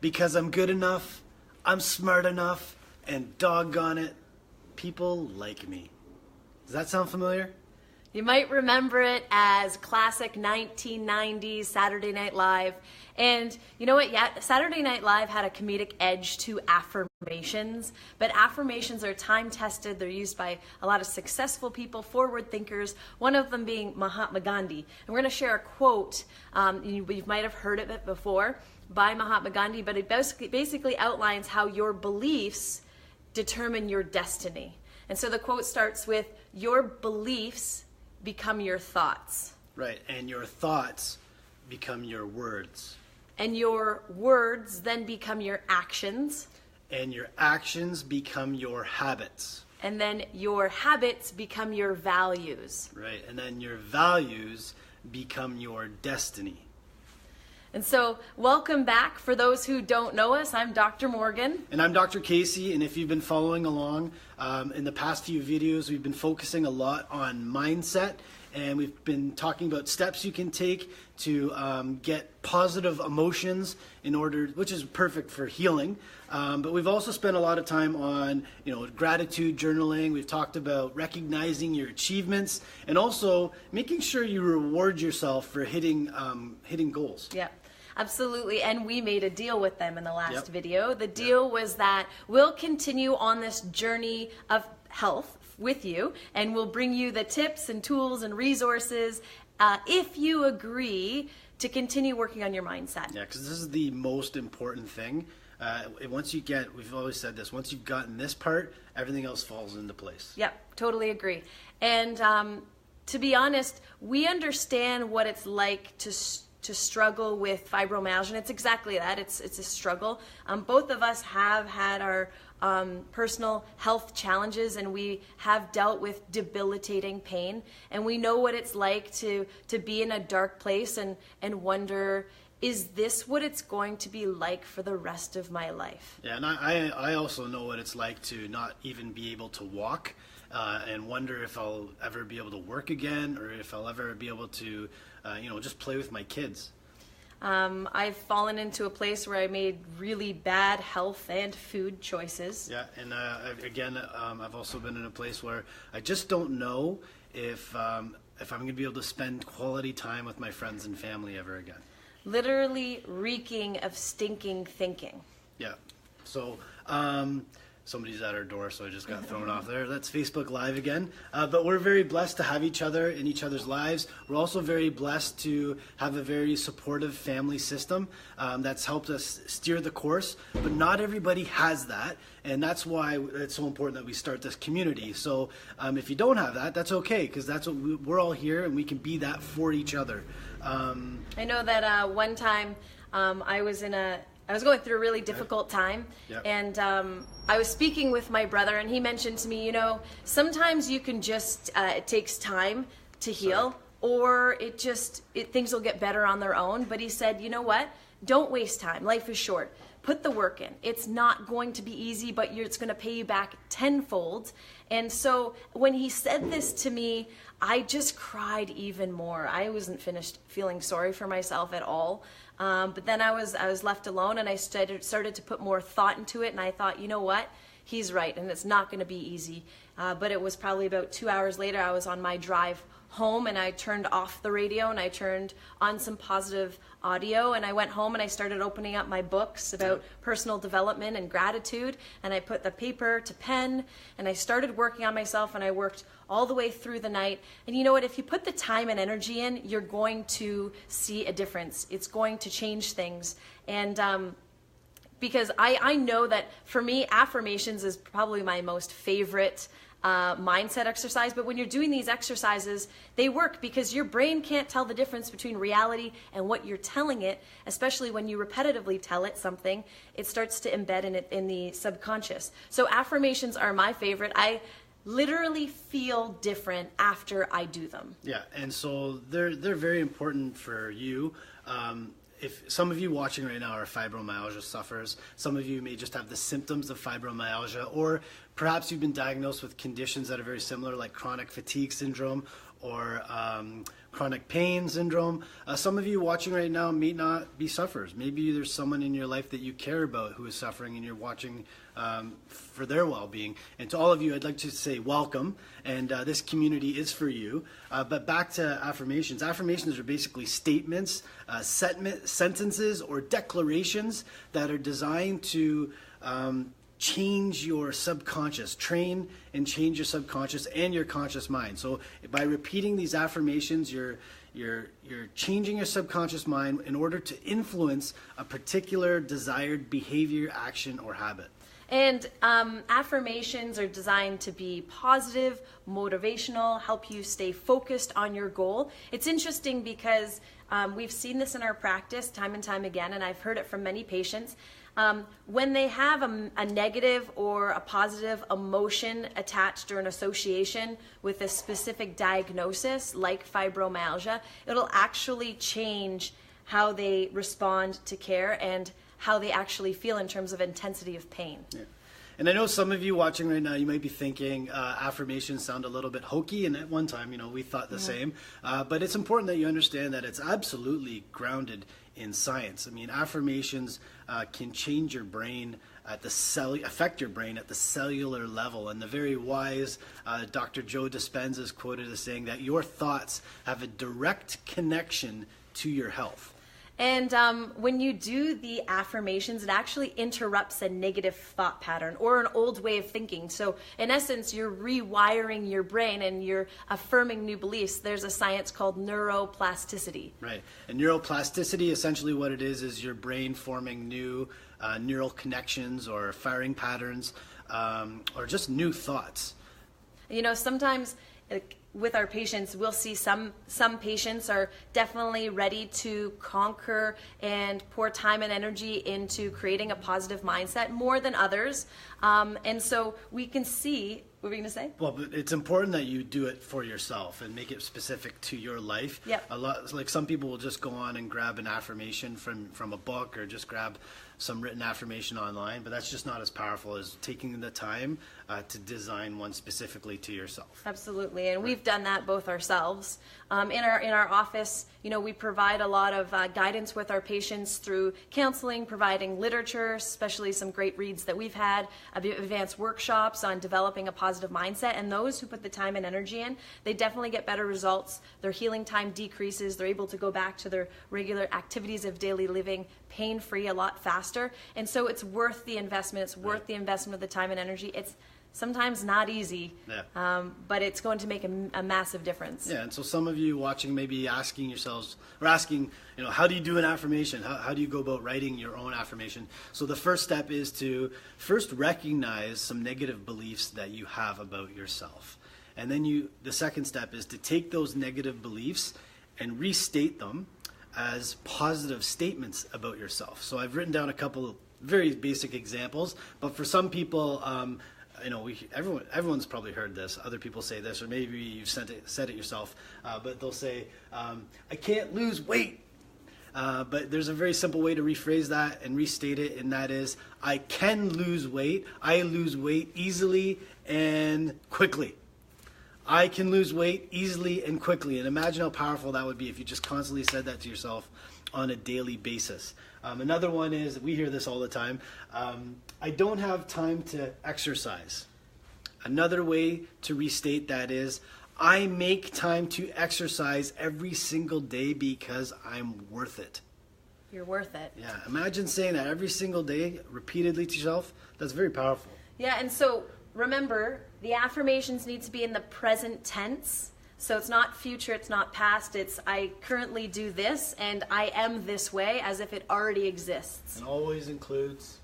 Because I'm good enough, I'm smart enough, and doggone it, people like me. Does that sound familiar? You might remember it as classic 1990s Saturday Night Live. And you know what? Yeah, Saturday Night Live had a comedic edge to affirmations, but affirmations are time-tested. They're used by a lot of successful people, forward thinkers, one of them being Mahatma Gandhi. And we're going to share a quote. You might have heard of it before, by Mahatma Gandhi, but it basically outlines how your beliefs determine your destiny. And so the quote starts with, your beliefs become your thoughts. Right, and your thoughts become your words. And your words then become your actions. And your actions become your habits. And then your habits become your values. Right, and then your values become your destiny. And so, welcome back. For those who don't know us, I'm Dr. Morgan. And I'm Dr. Casey, and if you've been following along, in the past few videos, we've been focusing a lot on mindset, and we've been talking about steps you can take to get positive emotions in order, which is perfect for healing. But we've also spent a lot of time on, gratitude journaling. We've talked about recognizing your achievements and also making sure you reward yourself for hitting goals. Yeah. Absolutely, and we made a deal with them in the last video. The deal was that we'll continue on this journey of health with you, and we'll bring you the tips and tools and resources if you agree to continue working on your mindset. Yeah, because this is the most important thing. We've always said this, once you've gotten this part, everything else falls into place. Yep, totally agree. And to be honest, we understand what it's like to struggle with fibromyalgia, and it's exactly that. It's a struggle. Both of us have had our personal health challenges, and we have dealt with debilitating pain, and we know what it's like to be in a dark place and wonder, is this what it's going to be like for the rest of my life? Yeah, and I also know what it's like to not even be able to walk and wonder if I'll ever be able to work again, or if I'll ever be able to just play with my kids. I've fallen into a place where I made really bad health and food choices. Yeah, and I've also been in a place where I just don't know if I'm going to be able to spend quality time with my friends and family ever again. Literally reeking of stinking thinking. Yeah. So somebody's at our door, so I just got thrown off there. That's Facebook Live again. But we're very blessed to have each other in each other's lives. We're also very blessed to have a very supportive family system that's helped us steer the course. But not everybody has that, and that's why it's so important that we start this community. So if you don't have that, that's okay, because that's what we're all here, and we can be that for each other. I know that one time I was going through a really difficult time, and I was speaking with my brother, and he mentioned to me, sometimes you can just, it takes time to heal, or things will get better on their own. But he said, you know what? Don't waste time. Life is short. Put the work in. It's not going to be easy, but it's going to pay you back tenfold. And so when he said this to me, I just cried even more. I wasn't finished feeling sorry for myself at all. But then I was left alone, and I started to put more thought into it, and I thought, you know what? He's right, and it's not going to be easy. But it was probably about 2 hours later, I was on my drive home, and I turned off the radio, and I turned on some positive audio, and I went home and I started opening up my books about personal development and gratitude, and I put the paper to pen, and I started working on myself, and I worked all the way through the night. And you know what? If you put the time and energy in, you're going to see a difference. It's going to change things. And because I know that for me, affirmations is probably my most favorite mindset exercise. But when you're doing these exercises, they work because your brain can't tell the difference between reality and what you're telling it, especially when you repetitively tell it something. It starts to embed in the subconscious. So affirmations are my favorite. I literally feel different after I do them. Yeah, and so they're very important for you. If some of you watching right now are fibromyalgia sufferers, some of you may just have the symptoms of fibromyalgia, or perhaps you've been diagnosed with conditions that are very similar, like chronic fatigue syndrome or chronic pain syndrome. Some of you watching right now may not be sufferers. Maybe there's someone in your life that you care about who is suffering and you're watching for their well-being. And to all of you, I'd like to say welcome, and this community is for you. But back to affirmations. Affirmations are basically statements, sentences, or declarations that are designed to change your subconscious, train and change your subconscious and your conscious mind. So by repeating these affirmations, you're changing your subconscious mind in order to influence a particular desired behavior, action, or habit. And affirmations are designed to be positive, motivational, help you stay focused on your goal. It's interesting because we've seen this in our practice time and time again, and I've heard it from many patients. When they have a negative or a positive emotion attached or an association with a specific diagnosis like fibromyalgia, it'll actually change how they respond to care and how they actually feel in terms of intensity of pain. Yeah. And I know some of you watching right now, you might be thinking affirmations sound a little bit hokey, and at one time, we thought the same. But it's important that you understand that it's absolutely grounded in science. I mean, affirmations can change your brain at the affect your brain at the cellular level. And the very wise Dr. Joe Dispenza is quoted as saying that your thoughts have a direct connection to your health. And when you do the affirmations, it actually interrupts a negative thought pattern or an old way of thinking. So in essence, you're rewiring your brain and you're affirming new beliefs. There's a science called neuroplasticity. Right. And neuroplasticity, essentially what it is your brain forming new neural connections or firing patterns or just new thoughts. Sometimes with our patients, we'll see some patients are definitely ready to conquer and pour time and energy into creating a positive mindset more than others. And so we can see, what were you going to say? Well, but it's important that you do it for yourself and make it specific to your life. Yep. A lot, like some people will just go on and grab an affirmation from a book or just grab some written affirmation online, but that's just not as powerful as taking the time to design one specifically to yourself. Absolutely, and we've done that both ourselves. In our office, we provide a lot of guidance with our patients through counseling, providing literature, especially some great reads that we've had, advanced workshops on developing a positive mindset, and those who put the time and energy in, they definitely get better results. Their healing time decreases, they're able to go back to their regular activities of daily living pain-free a lot faster, and so it's worth the investment. It's worth the investment of the time and energy. It's sometimes not easy, but it's going to make a massive difference. Yeah, and so some of you watching may be asking yourselves, or asking, how do you do an affirmation? How do you go about writing your own affirmation? So the first step is to first recognize some negative beliefs that you have about yourself. And then the second step is to take those negative beliefs and restate them as positive statements about yourself. So I've written down a couple of very basic examples, but for some people, everyone's probably heard this. Other people say this, or maybe you've said it yourself, but they'll say, I can't lose weight. But there's a very simple way to rephrase that and restate it, and that is, I can lose weight. I lose weight easily and quickly. I can lose weight easily and quickly. And imagine how powerful that would be if you just constantly said that to yourself on a daily basis. Another one is, we hear this all the time, I don't have time to exercise. Another way to restate that is, I make time to exercise every single day because I'm worth it. You're worth it. Yeah, imagine saying that every single day repeatedly to yourself. That's very powerful. Yeah, and so remember, the affirmations need to be in the present tense. So it's not future, it's not past, it's I currently do this and I am this way, as if it already exists. And always includes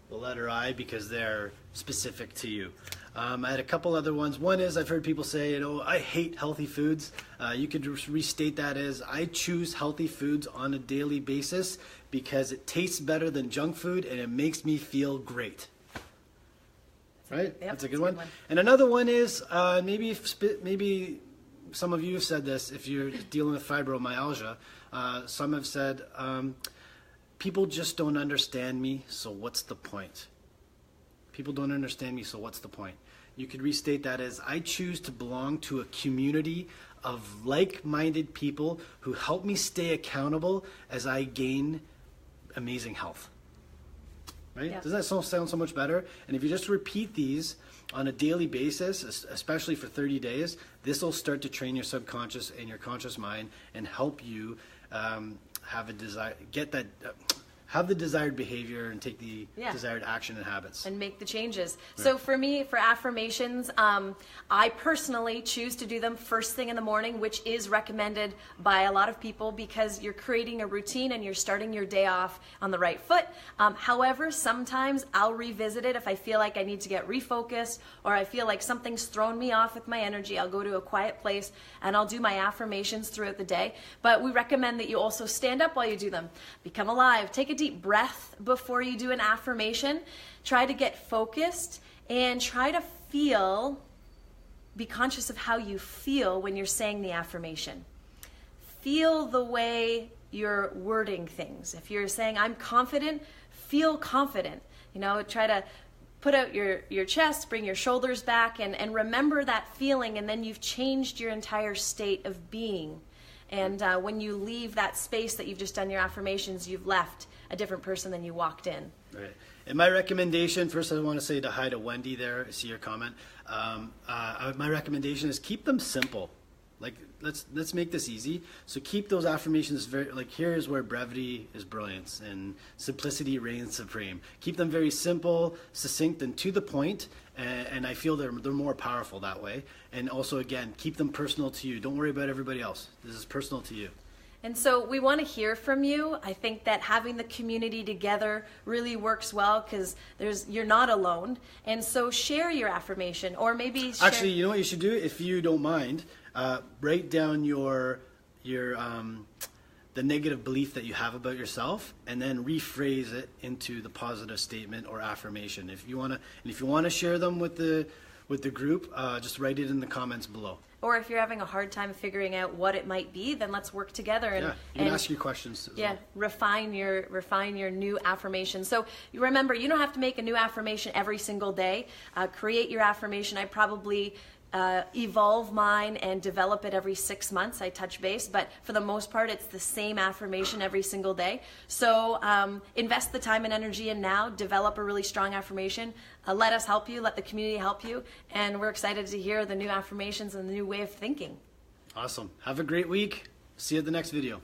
the letter I because they're specific to you. I had a couple other ones. One is, I've heard people say, I hate healthy foods. You could restate that as, I choose healthy foods on a daily basis because it tastes better than junk food and it makes me feel great. Right? Yep, that's a good one. And another one is, maybe some of you have said this if you're dealing with fibromyalgia. Some have said, people just don't understand me, so what's the point? People don't understand me, so what's the point? You could restate that as, I choose to belong to a community of like-minded people who help me stay accountable as I gain amazing health. Right? Yeah. Doesn't that sound so much better? And if you just repeat these on a daily basis, especially for 30 days, this will start to train your subconscious and your conscious mind and help you have a desire, have the desired behavior and take the desired action and habits. And make the changes. Right. So for me, for affirmations, I personally choose to do them first thing in the morning, which is recommended by a lot of people because you're creating a routine and you're starting your day off on the right foot. However, sometimes I'll revisit it if I feel like I need to get refocused or I feel like something's thrown me off with my energy. I'll go to a quiet place and I'll do my affirmations throughout the day. But we recommend that you also stand up while you do them. Become alive. Take a deep breath before you do an affirmation. Try to get focused and try to be conscious of how you feel when you're saying the affirmation. Feel the way you're wording things. If you're saying, I'm confident, feel confident. Try to put out your chest, bring your shoulders back, and remember that feeling, and then you've changed your entire state of being. And when you leave that space that you've just done your affirmations, you've left a different person than you walked in. Right. And my recommendation, first I want to say hi to Wendy there, I see your comment. My recommendation is keep them simple. Like, let's make this easy. So keep those affirmations very, like, here's where brevity is brilliance and simplicity reigns supreme. Keep them very simple, succinct, and to the point. And I feel they're more powerful that way. And also, again, keep them personal to you. Don't worry about everybody else. This is personal to you. And so we want to hear from you. I think that having the community together really works well because you're not alone. And so share your affirmation, or maybe share. Actually, you know what you should do, if you don't mind, write down your the negative belief that you have about yourself, and then rephrase it into the positive statement or affirmation. If you want to share them with the group, just write it in the comments below. Or if you're having a hard time figuring out what it might be, then let's work together and you can ask your questions as well. refine your new affirmation. So you remember, you don't have to make a new affirmation every single day. Create your affirmation. I probably evolve mine and develop it every 6 months. I touch base, but for the most part, it's the same affirmation every single day. So invest the time and energy in now, develop a really strong affirmation. Let us help you, let the community help you, and we're excited to hear the new affirmations and the new way of thinking. Awesome. Have a great week. See you at the next video.